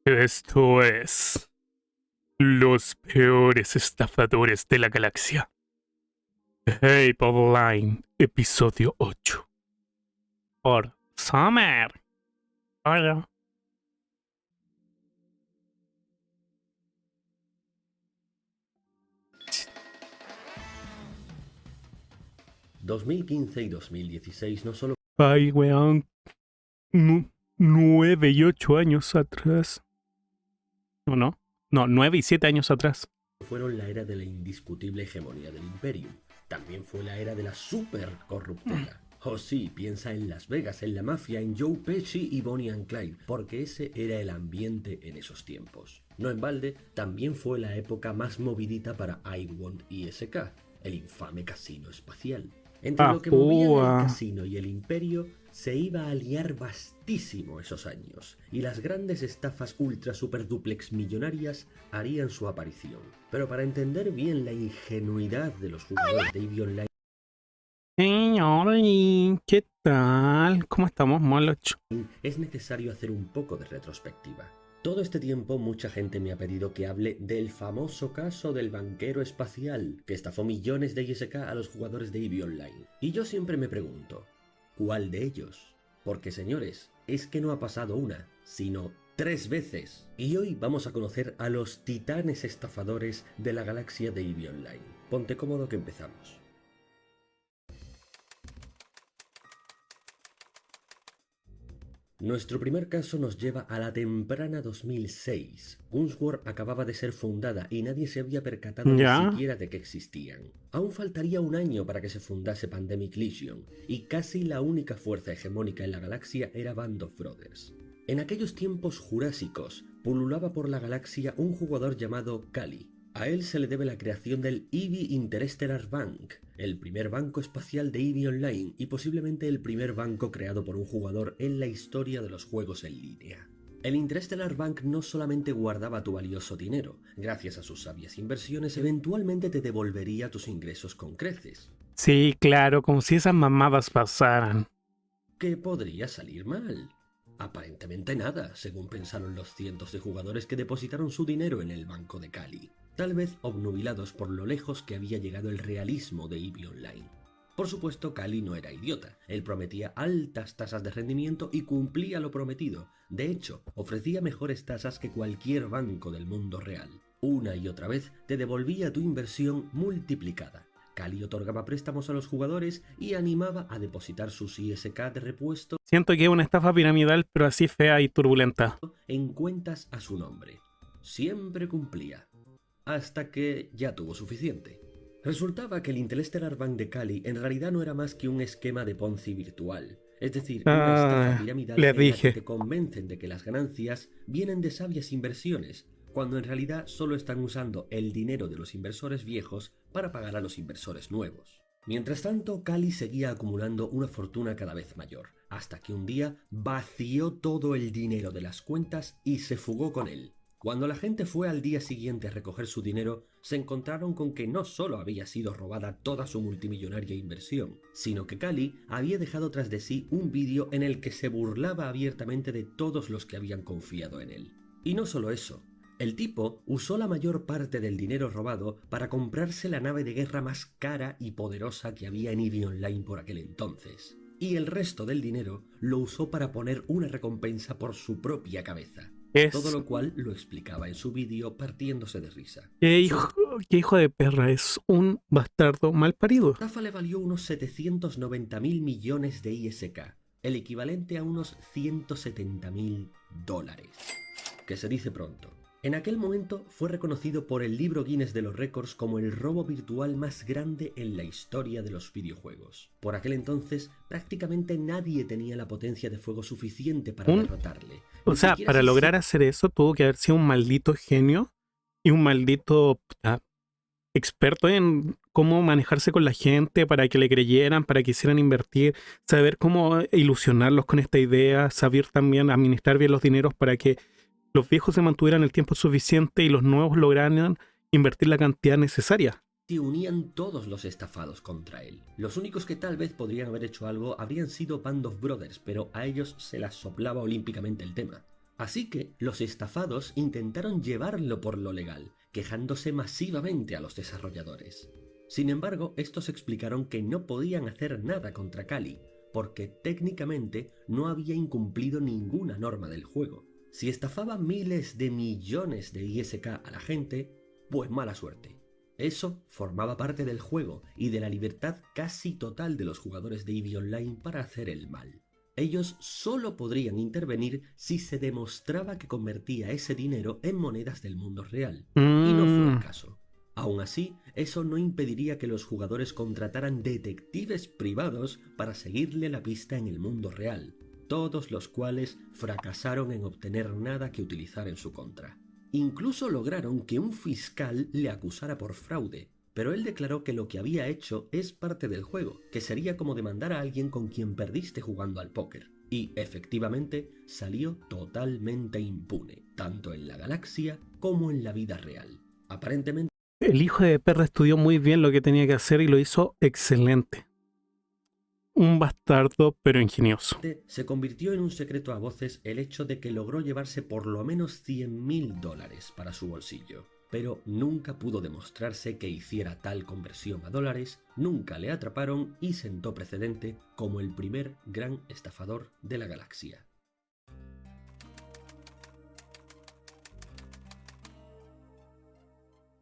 Esto es los peores estafadores de la galaxia. Ape Online, episodio 8. Por Summer. Hola. ¿2015 y 2016 no solo Ay, weón. 9 y 8 años atrás. No, 9 y 7 años atrás. fueron la era de la indiscutible hegemonía del Imperium? También fue la era de la super corruptela. Oh sí, piensa en Las Vegas, en la mafia, en Joe Pesci y Bonnie and Clyde, porque ese era el ambiente en esos tiempos. No en balde, también fue la época más movidita para iWant ISK, el infame casino espacial. Entre lo que movían el casino y el imperio, se iba a liar vastísimo esos años, y las grandes estafas ultra super duplex millonarias harían su aparición. Pero para entender bien la ingenuidad de los jugadores de EVE Online, Señor, ¿qué tal? ¿Cómo estamos, Moloch? es necesario hacer un poco de retrospectiva. Todo este tiempo mucha gente me ha pedido que hable del famoso caso del banquero espacial que estafó millones de ISK a los jugadores de EVE Online. Y yo siempre me pregunto, ¿cuál de ellos? Porque señores, es que no ha pasado una, sino 3 veces. Y hoy vamos a conocer a los titanes estafadores de la galaxia de EVE Online. Ponte cómodo que empezamos. Nuestro primer caso nos lleva a la temprana 2006. Unsworth acababa de ser fundada y nadie se había percatado ni siquiera de que existían. Aún faltaría un año para que se fundase Pandemic Legion, y casi la única fuerza hegemónica en la galaxia era Band of Brothers. En aquellos tiempos jurásicos, pululaba por la galaxia un jugador llamado Kali. A él se le debe la creación del EVE Interstellar Bank, el primer banco espacial de EVE Online y posiblemente el primer banco creado por un jugador en la historia de los juegos en línea. El Interstellar Bank no solamente guardaba tu valioso dinero, gracias a sus sabias inversiones eventualmente te devolvería tus ingresos con creces. Sí, claro, como si esas mamadas pasaran. ¿Qué podría salir mal? Aparentemente nada, según pensaron los cientos de jugadores que depositaron su dinero en el banco de Kali, tal vez obnubilados por lo lejos que había llegado el realismo de EVE Online. Por supuesto, Kali no era idiota, él prometía altas tasas de rendimiento y cumplía lo prometido. De hecho, ofrecía mejores tasas que cualquier banco del mundo real. Una y otra vez te devolvía tu inversión multiplicada. Kali otorgaba préstamos a los jugadores y animaba a depositar sus ISK de repuesto Siento que es una estafa piramidal, pero así fea y turbulenta. en cuentas a su nombre. Siempre cumplía. Hasta que ya tuvo suficiente. Resultaba que el Interstellar Bank de Kali en realidad no era más que un esquema de Ponzi virtual. Es decir, una estafa piramidal les en la que dije. te convencen de que las ganancias vienen de sabias inversiones, cuando en realidad solo están usando el dinero de los inversores viejos para pagar a los inversores nuevos. Mientras tanto, Kali seguía acumulando una fortuna cada vez mayor, hasta que un día vació todo el dinero de las cuentas y se fugó con él. Cuando la gente fue al día siguiente a recoger su dinero, se encontraron con que no solo había sido robada toda su multimillonaria inversión, sino que Kali había dejado tras de sí un vídeo en el que se burlaba abiertamente de todos los que habían confiado en él. Y no solo eso, el tipo usó la mayor parte del dinero robado para comprarse la nave de guerra más cara y poderosa que había en EVE Online por aquel entonces. Y el resto del dinero lo usó para poner una recompensa por su propia cabeza. Todo lo cual lo explicaba en su vídeo partiéndose de risa. ¿Qué hijo de perra? Es un bastardo mal parido. La estafa le valió unos 790.000 millones de ISK, el equivalente a unos 170.000 dólares. Que se dice pronto. En aquel momento fue reconocido por el libro Guinness de los récords como el robo virtual más grande en la historia de los videojuegos. Por aquel entonces, prácticamente nadie tenía la potencia de fuego suficiente para derrotarle. O sea, para lograr hacer eso tuvo que haber sido un maldito genio y un maldito experto en cómo manejarse con la gente para que le creyeran, para que quisieran invertir, saber cómo ilusionarlos con esta idea, saber también administrar bien los dineros para que los viejos se mantuvieran el tiempo suficiente y los nuevos lograran invertir la cantidad necesaria. Se unían todos los estafados contra él. Los únicos que tal vez podrían haber hecho algo habrían sido Band of Brothers, pero a ellos se las soplaba olímpicamente el tema. Así que los estafados intentaron llevarlo por lo legal, quejándose masivamente a los desarrolladores. Sin embargo, estos explicaron que no podían hacer nada contra Kali, porque técnicamente no había incumplido ninguna norma del juego. Si estafaba miles de millones de ISK a la gente, pues mala suerte. Eso formaba parte del juego y de la libertad casi total de los jugadores de EVE Online para hacer el mal. Ellos solo podrían intervenir si se demostraba que convertía ese dinero en monedas del mundo real, y no fue el caso. Aún así, eso no impediría que los jugadores contrataran detectives privados para seguirle la pista en el mundo real, todos los cuales fracasaron en obtener nada que utilizar en su contra. Incluso lograron que un fiscal le acusara por fraude, pero él declaró que lo que había hecho es parte del juego, que sería como demandar a alguien con quien perdiste jugando al póker. Y efectivamente salió totalmente impune, tanto en la galaxia como en la vida real. Aparentemente El hijo de perra estudió muy bien lo que tenía que hacer y lo hizo excelente. Un bastardo, pero ingenioso. se convirtió en un secreto a voces el hecho de que logró llevarse por lo menos $100.000 para su bolsillo, pero nunca pudo demostrarse que hiciera tal conversión a dólares, nunca le atraparon y sentó precedente como el primer gran estafador de la galaxia.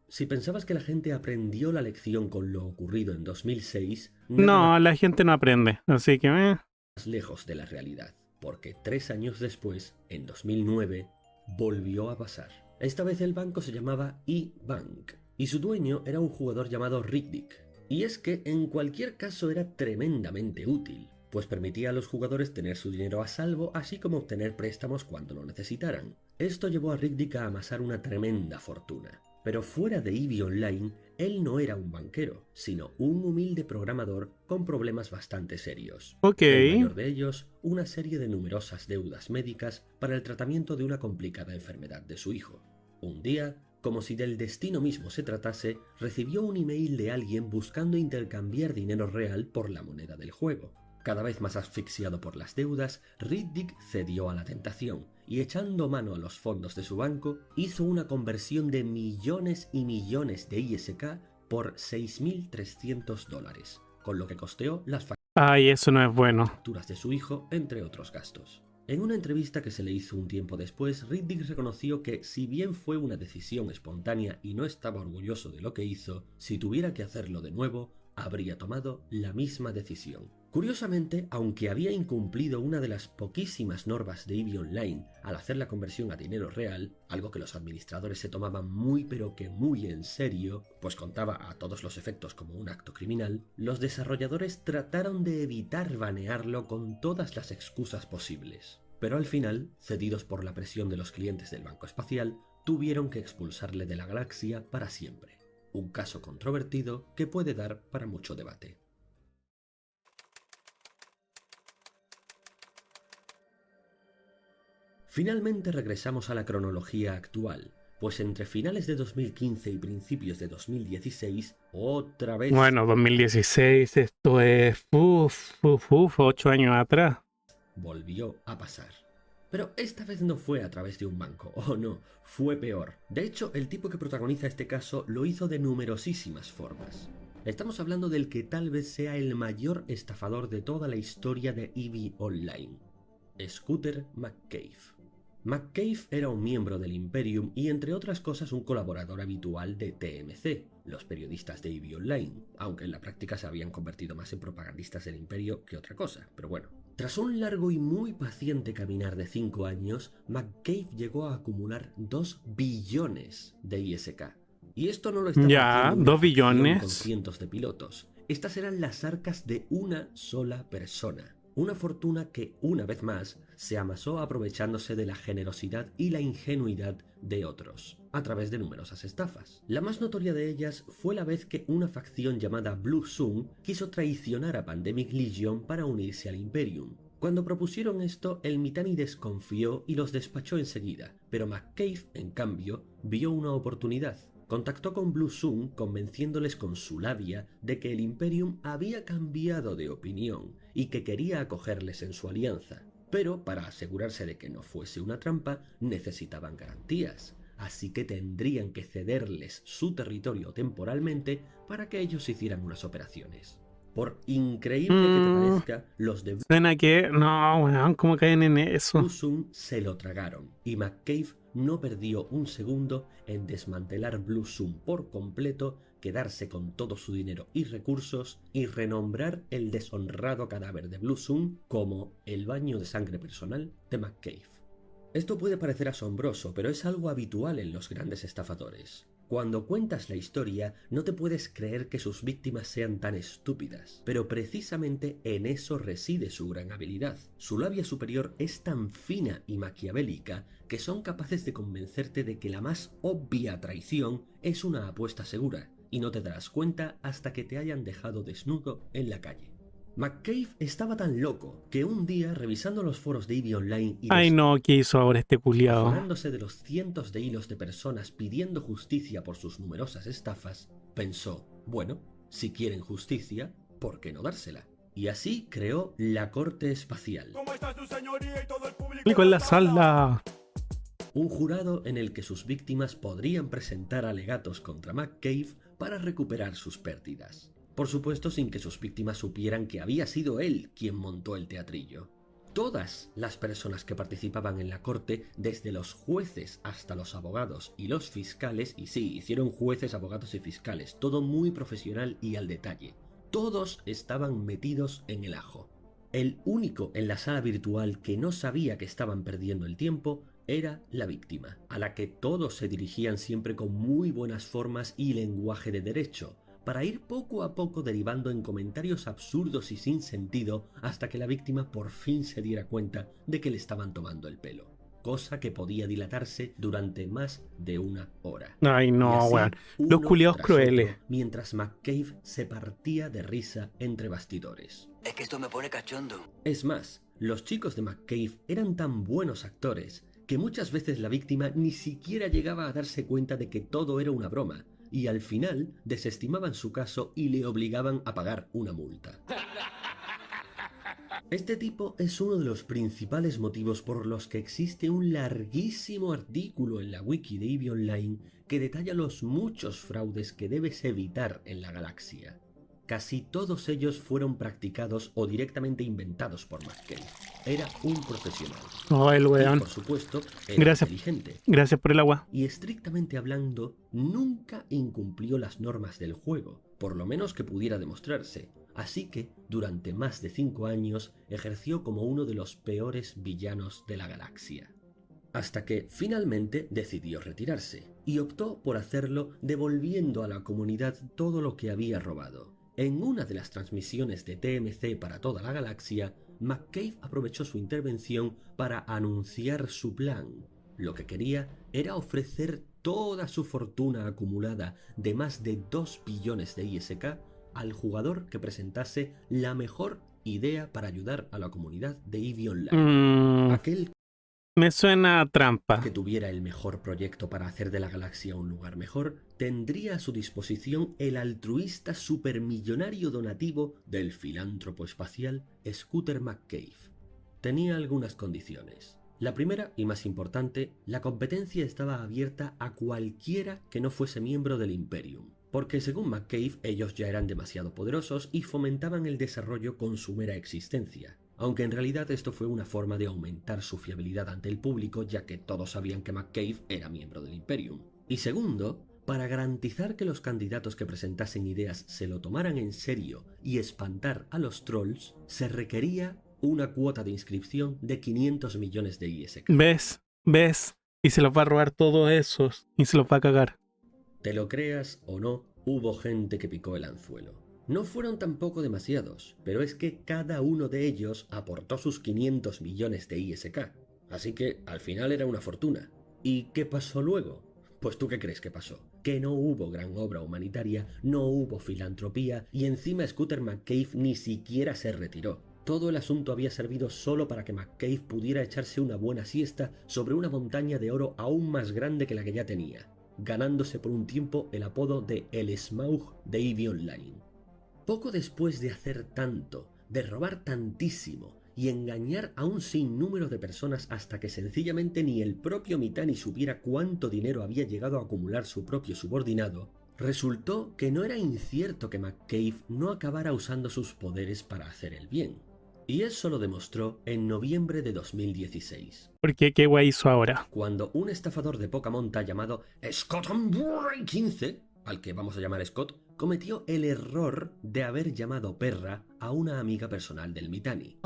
Si pensabas que la gente aprendió la lección con lo ocurrido en 2006, No, la gente no aprende, así que... más lejos de la realidad, porque 3 años después, en 2009, volvió a pasar. Esta vez el banco se llamaba E-Bank, y su dueño era un jugador llamado Riddick. Y es que en cualquier caso era tremendamente útil, pues permitía a los jugadores tener su dinero a salvo, así como obtener préstamos cuando lo necesitaran. Esto llevó a Riddick a amasar una tremenda fortuna. Pero fuera de EVE Online, él no era un banquero, sino un humilde programador con problemas bastante serios. Ok. El mayor de ellos, una serie de numerosas deudas médicas para el tratamiento de una complicada enfermedad de su hijo. Un día, como si del destino mismo se tratase, recibió un email de alguien buscando intercambiar dinero real por la moneda del juego. Cada vez más asfixiado por las deudas, Riddick cedió a la tentación y, echando mano a los fondos de su banco, hizo una conversión de millones y millones de ISK por $6.300, con lo que costeó las Ay, eso no es bueno. facturas de su hijo, entre otros gastos. En una entrevista que se le hizo un tiempo después, Riddick reconoció que, si bien fue una decisión espontánea y no estaba orgulloso de lo que hizo, si tuviera que hacerlo de nuevo, habría tomado la misma decisión. Curiosamente, aunque había incumplido una de las poquísimas normas de EVE Online al hacer la conversión a dinero real, algo que los administradores se tomaban muy pero que muy en serio, pues contaba a todos los efectos como un acto criminal, los desarrolladores trataron de evitar banearlo con todas las excusas posibles. Pero al final, cedidos por la presión de los clientes del Banco Espacial, tuvieron que expulsarle de la galaxia para siempre. Un caso controvertido que puede dar para mucho debate. Finalmente regresamos a la cronología actual, pues entre finales de 2015 y principios de 2016, otra vez... Bueno, 2016, esto es... 8 años atrás. volvió a pasar. Pero esta vez no fue a través de un banco, oh no, fue peor. De hecho, el tipo que protagoniza este caso lo hizo de numerosísimas formas. Estamos hablando del que tal vez sea el mayor estafador de toda la historia de EVE Online, Scooter McCabe. McCabe era un miembro del Imperium y, entre otras cosas, un colaborador habitual de TMC, los periodistas de EVE Online, aunque en la práctica se habían convertido más en propagandistas del Imperio que otra cosa, pero bueno. Tras un largo y muy paciente caminar de 5 años, McCabe llegó a acumular 2 billones de ISK. Y esto no lo estaba Ya, haciendo una 2 facción billones. con cientos de pilotos. Estas eran las arcas de una sola persona. Una fortuna que, una vez más, se amasó aprovechándose de la generosidad y la ingenuidad de otros, a través de numerosas estafas. La más notoria de ellas fue la vez que una facción llamada Blue Sun quiso traicionar a Pandemic Legion para unirse al Imperium. Cuando propusieron esto, el Mittani desconfió y los despachó enseguida, pero McCabe, en cambio, vio una oportunidad. Contactó con Blue Sun, convenciéndoles con su labia de que el Imperium había cambiado de opinión y que quería acogerles en su alianza. Pero para asegurarse de que no fuese una trampa, necesitaban garantías. Así que tendrían que cederles su territorio temporalmente para que ellos hicieran unas operaciones. Por increíble que te Mm, parezca, los de suena que... No, weón, ¿cómo caen en eso? Blue Zoom se lo tragaron y McCabe no perdió un segundo en desmantelar Blue Zoom por completo, quedarse con todo su dinero y recursos y renombrar el deshonrado cadáver de Blue Zoom como el baño de sangre personal de McCabe. Esto puede parecer asombroso, pero es algo habitual en los grandes estafadores. Cuando cuentas la historia, no te puedes creer que sus víctimas sean tan estúpidas, pero precisamente en eso reside su gran habilidad. Su labia superior es tan fina y maquiavélica que son capaces de convencerte de que la más obvia traición es una apuesta segura, y no te darás cuenta hasta que te hayan dejado desnudo en la calle. McCabe estaba tan loco que un día, revisando los foros de EVE Online y Ay, no, ¿qué hizo ahora este culiao? descojonándose de los cientos de hilos de personas pidiendo justicia por sus numerosas estafas, pensó, bueno, si quieren justicia, ¿por qué no dársela? Y así creó la Corte Espacial. ¿Cómo está su señoría y todo el público Público en la sala. Un jurado en el que sus víctimas podrían presentar alegatos contra McCabe para recuperar sus pérdidas. Por supuesto, sin que sus víctimas supieran que había sido él quien montó el teatrillo. Todas las personas que participaban en la corte, desde los jueces hasta los abogados y los fiscales, y sí, hicieron jueces, abogados y fiscales, todo muy profesional y al detalle, todos estaban metidos en el ajo. El único en la sala virtual que no sabía que estaban perdiendo el tiempo era la víctima, a la que todos se dirigían siempre con muy buenas formas y lenguaje de derecho, para ir poco a poco derivando en comentarios absurdos y sin sentido hasta que la víctima por fin se diera cuenta de que le estaban tomando el pelo, cosa que podía dilatarse durante más de una hora. Ay, Y no, así, weón. Los uno culiados tras crueles. otro, mientras McCabe se partía de risa entre bastidores. Es que esto me pone cachondo. Es más, los chicos de McCabe eran tan buenos actores que muchas veces la víctima ni siquiera llegaba a darse cuenta de que todo era una broma, y al final desestimaban su caso y le obligaban a pagar una multa. Este tipo es uno de los principales motivos por los que existe un larguísimo artículo en la wiki de EVE Online que detalla los muchos fraudes que debes evitar en la galaxia. Casi todos ellos fueron practicados o directamente inventados por McCabe. Era un profesional. Oh, el Y, weón. por supuesto, era Gracias. inteligente. Gracias por el agua. Y estrictamente hablando, nunca incumplió las normas del juego, por lo menos que pudiera demostrarse. Así que, durante más de 5 años, ejerció como uno de los peores villanos de la galaxia. Hasta que, finalmente, decidió retirarse, y optó por hacerlo devolviendo a la comunidad todo lo que había robado. En una de las transmisiones de TMC para toda la galaxia, McCabe aprovechó su intervención para anunciar su plan. Lo que quería era ofrecer toda su fortuna acumulada de más de 2 billones de ISK al jugador que presentase la mejor idea para ayudar a la comunidad de EVE Online. Aquel Me suena a trampa. que tuviera el mejor proyecto para hacer de la galaxia un lugar mejor, tendría a su disposición el altruista supermillonario donativo del filántropo espacial Scooter McCabe. Tenía algunas condiciones. La primera y más importante, la competencia estaba abierta a cualquiera que no fuese miembro del Imperium, porque según McCabe ellos ya eran demasiado poderosos y fomentaban el desarrollo con su mera existencia. Aunque en realidad esto fue una forma de aumentar su fiabilidad ante el público, ya que todos sabían que McCabe era miembro del Imperium. Y segundo, para garantizar que los candidatos que presentasen ideas se lo tomaran en serio y espantar a los trolls, se requería una cuota de inscripción de 500 millones de ISK. ¿Ves? ¿Ves? Y se los va a robar todos esos. Y se los va a cagar. Te lo creas o no, hubo gente que picó el anzuelo. No fueron tampoco demasiados, pero es que cada uno de ellos aportó sus 500 millones de ISK. Así que al final era una fortuna. ¿Y qué pasó luego? Pues tú qué crees que pasó. Que no hubo gran obra humanitaria, no hubo filantropía y encima Scooter McCabe ni siquiera se retiró. Todo el asunto había servido solo para que McCabe pudiera echarse una buena siesta sobre una montaña de oro aún más grande que la que ya tenía, ganándose por un tiempo el apodo de El Smaug de EVE Online. Poco después de hacer tanto, de robar tantísimo y engañar a un sinnúmero de personas hasta que sencillamente ni el propio Mittani supiera cuánto dinero había llegado a acumular su propio subordinado, resultó que no era incierto que McCabe no acabara usando sus poderes para hacer el bien. Y eso lo demostró en noviembre de 2016. Porque qué guay hizo ahora. Cuando un estafador de poca monta llamado Scott 15, al que vamos a llamar Scott, cometió el error de haber llamado perra a una amiga personal del Mittani.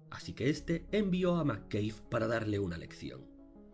Así que este envió a McCabe para darle una lección.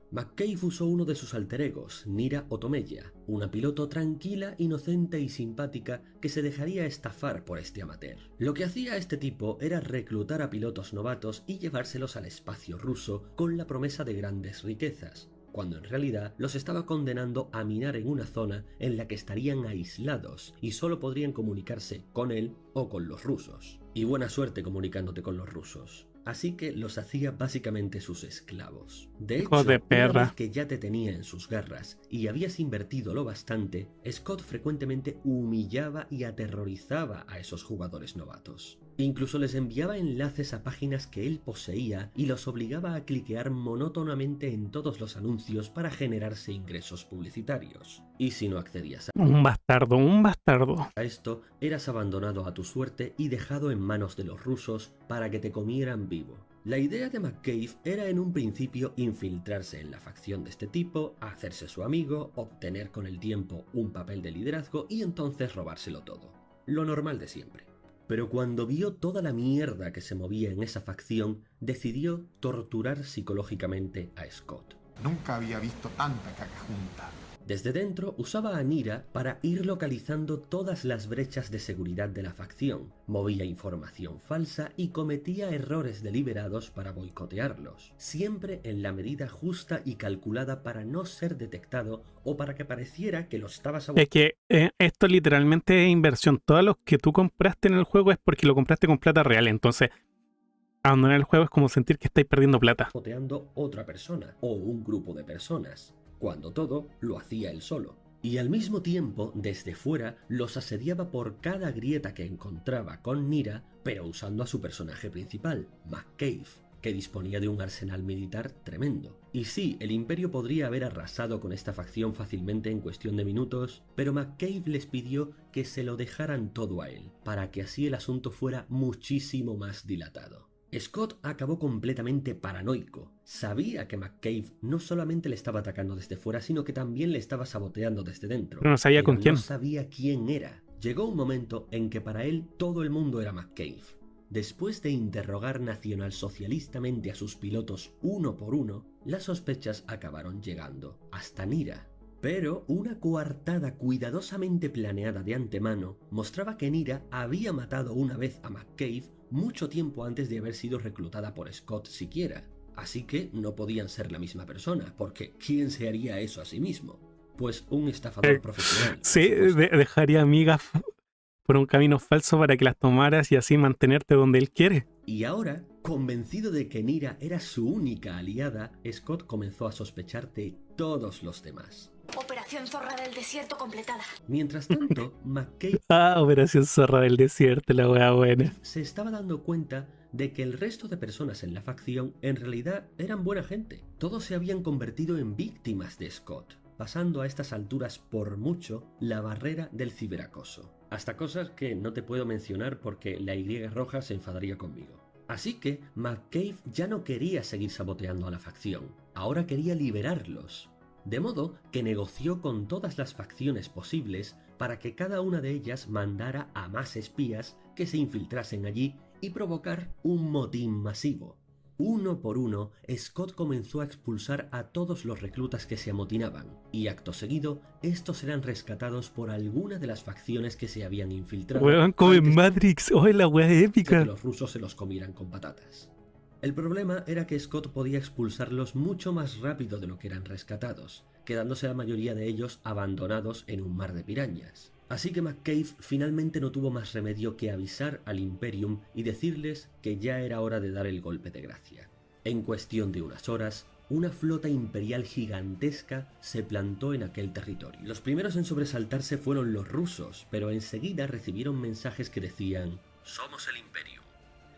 McCabe usó uno de sus alter egos, Nira Otomeya, una piloto tranquila, inocente y simpática que se dejaría estafar por este amateur. Lo que hacía este tipo era reclutar a pilotos novatos y llevárselos al espacio ruso con la promesa de grandes riquezas, cuando en realidad los estaba condenando a minar en una zona en la que estarían aislados y solo podrían comunicarse con él o con los rusos. Y buena suerte comunicándote con los rusos. Así que los hacía básicamente sus esclavos. De hecho, Hijo de una perra. vez que ya te tenía en sus garras y habías invertido lo bastante, Scott frecuentemente humillaba y aterrorizaba a esos jugadores novatos. Incluso les enviaba enlaces a páginas que él poseía y los obligaba a cliquear monótonamente en todos los anuncios para generarse ingresos publicitarios. Y si no accedías Un bastardo, un bastardo. a esto, eras abandonado a tu suerte y dejado en manos de los rusos para que te comieran vivo. La idea de McCabe era en un principio infiltrarse en la facción de este tipo, hacerse su amigo, obtener con el tiempo un papel de liderazgo y entonces robárselo todo. Lo normal de siempre. Pero cuando vio toda la mierda que se movía en esa facción, decidió torturar psicológicamente a Scott. Nunca había visto tanta caca junta. Desde dentro usaba a Nira para ir localizando todas las brechas de seguridad de la facción, movía información falsa y cometía errores deliberados para boicotearlos, siempre en la medida justa y calculada para no ser detectado o para que pareciera que lo estaba Es saboteando. que esto literalmente es inversión. Todos los que tú compraste en el juego es porque lo compraste con plata real. Entonces, abandonar el juego es como sentir que estáis perdiendo plata. Saboteando otra persona o un grupo de personas, cuando todo lo hacía él solo. Y al mismo tiempo, desde fuera, los asediaba por cada grieta que encontraba con Nira, pero usando a su personaje principal, McCabe, que disponía de un arsenal militar tremendo. Y sí, el Imperio podría haber arrasado con esta facción fácilmente en cuestión de minutos, pero McCabe les pidió que se lo dejaran todo a él, para que así el asunto fuera muchísimo más dilatado. Scott acabó completamente paranoico. Sabía que McCabe no solamente le estaba atacando desde fuera, sino que también le estaba saboteando desde dentro. Pero no sabía con quién. No sabía quién era. Llegó un momento en que para él todo el mundo era McCabe. Después de interrogar nacionalsocialistamente a sus pilotos uno por uno, las sospechas acabaron llegando hasta Nira. Pero una coartada cuidadosamente planeada de antemano mostraba que Nira había matado una vez a McCabe mucho tiempo antes de haber sido reclutada por Scott siquiera. Así que no podían ser la misma persona, porque ¿quién se haría eso a sí mismo? Pues un estafador profesional. por Sí, supuesto. dejaría amigas por un camino falso para que las tomaras y así mantenerte donde él quiere. Y ahora, convencido de que Nira era su única aliada, Scott comenzó a sospechar de todos los demás. Operación Zorra del Desierto completada. Mientras tanto, McCabe Operación Zorra del Desierto, la wea buena. se estaba dando cuenta de que el resto de personas en la facción en realidad eran buena gente. Todos se habían convertido en víctimas de Scott, pasando a estas alturas por mucho la barrera del ciberacoso. Hasta cosas que no te puedo mencionar porque la Y roja se enfadaría conmigo. Así que McCabe ya no quería seguir saboteando a la facción, ahora quería liberarlos. De modo que negoció con todas las facciones posibles para que cada una de ellas mandara a más espías que se infiltrasen allí y provocar un motín masivo. Uno por uno, Scott comenzó a expulsar a todos los reclutas que se amotinaban, y acto seguido, estos eran rescatados por alguna de las facciones que se habían infiltrado. Weón, como en antes Matrix. Oh, la wea de que épica. los rusos se los comieran con patatas. El problema era que Scott podía expulsarlos mucho más rápido de lo que eran rescatados, quedándose la mayoría de ellos abandonados en un mar de pirañas. Así que McCabe finalmente no tuvo más remedio que avisar al Imperium y decirles que ya era hora de dar el golpe de gracia. En cuestión de unas horas, una flota imperial gigantesca se plantó en aquel territorio. Los primeros en sobresaltarse fueron los rusos, pero enseguida recibieron mensajes que decían: «Somos el Imperium.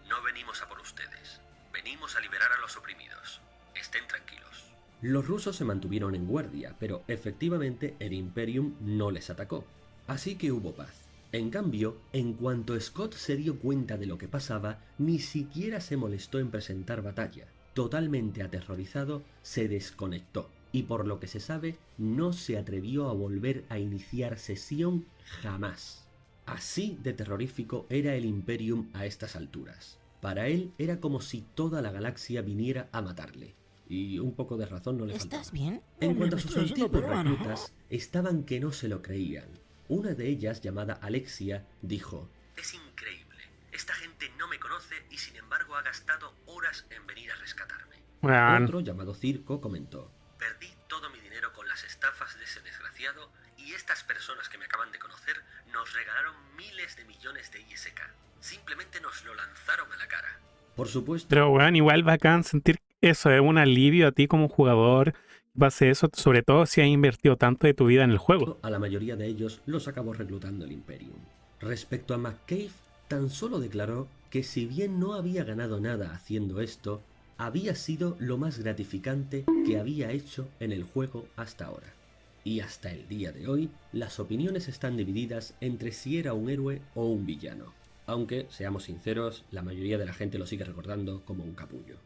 No venimos a por ustedes. Venimos a liberar a los oprimidos. Estén tranquilos. Los rusos se mantuvieron en guardia, pero efectivamente el Imperium no les atacó. Así que hubo paz. En cambio, en cuanto Scott se dio cuenta de lo que pasaba, ni siquiera se molestó en presentar batalla. Totalmente aterrorizado, se desconectó. Y por lo que se sabe, no se atrevió a volver a iniciar sesión jamás. Así de terrorífico era el Imperium a estas alturas. Para él era como si toda la galaxia viniera a matarle. Y un poco de razón no le faltaba. ¿Estás bien? En cuanto a sus antiguos reclutas, estaban que no se lo creían. Una de ellas, llamada Alexia, dijo: «Es increíble. Esta gente no me conoce y sin embargo ha gastado horas en venir a rescatarme». Weón. Otro, llamado Circo, comentó: «Perdí todo mi dinero con las estafas de ese desgraciado y estas personas que me acaban de conocer nos regalaron miles de millones de ISK. Simplemente nos lo lanzaron a la cara». Por supuesto. Pero weón, igual bacán sentir eso, es un alivio a ti como jugador. Pase eso, sobre todo si has invertido tanto de tu vida en el juego. A la mayoría de ellos los acabó reclutando el Imperium. Respecto a McCabe, tan solo declaró que si bien no había ganado nada haciendo esto, había sido lo más gratificante que había hecho en el juego hasta ahora. Y hasta el día de hoy, las opiniones están divididas entre si era un héroe o un villano. Aunque, seamos sinceros, la mayoría de la gente lo sigue recordando como un capullo.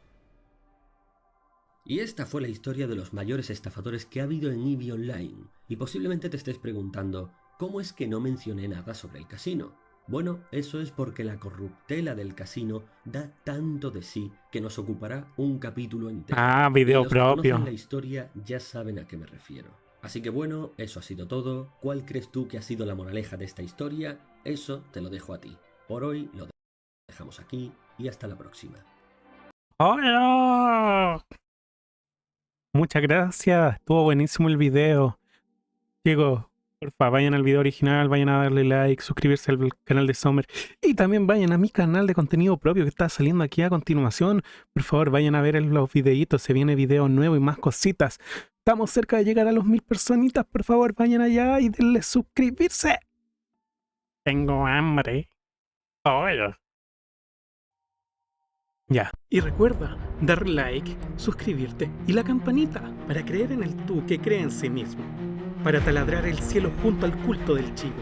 Y esta fue la historia de los mayores estafadores que ha habido en EVE Online. Y posiblemente te estés preguntando, ¿cómo es que no mencioné nada sobre el casino? Bueno, eso es porque la corruptela del casino da tanto de sí que nos ocupará un capítulo entero. Ah, video Y los que propio. conocen la historia ya saben a qué me refiero. Así que bueno, eso ha sido todo. ¿Cuál crees tú que ha sido la moraleja de esta historia? Eso te lo dejo a ti. Por hoy lo dejamos aquí y hasta la próxima. ¡Hola! Muchas gracias, estuvo buenísimo el video. Chicos, porfa, vayan al video original, vayan a darle like, suscribirse al canal de Summer y también vayan a mi canal de contenido propio que está saliendo aquí a continuación. Por favor, vayan a ver los videitos, se viene video nuevo y más cositas. Estamos cerca de llegar a los 1000 personitas, por favor, vayan allá y denle suscribirse. Tengo hambre. Hola. Ya, y recuerda dar like, suscribirte y la campanita para creer en el tú que cree en sí mismo, para taladrar el cielo junto al culto del chivo.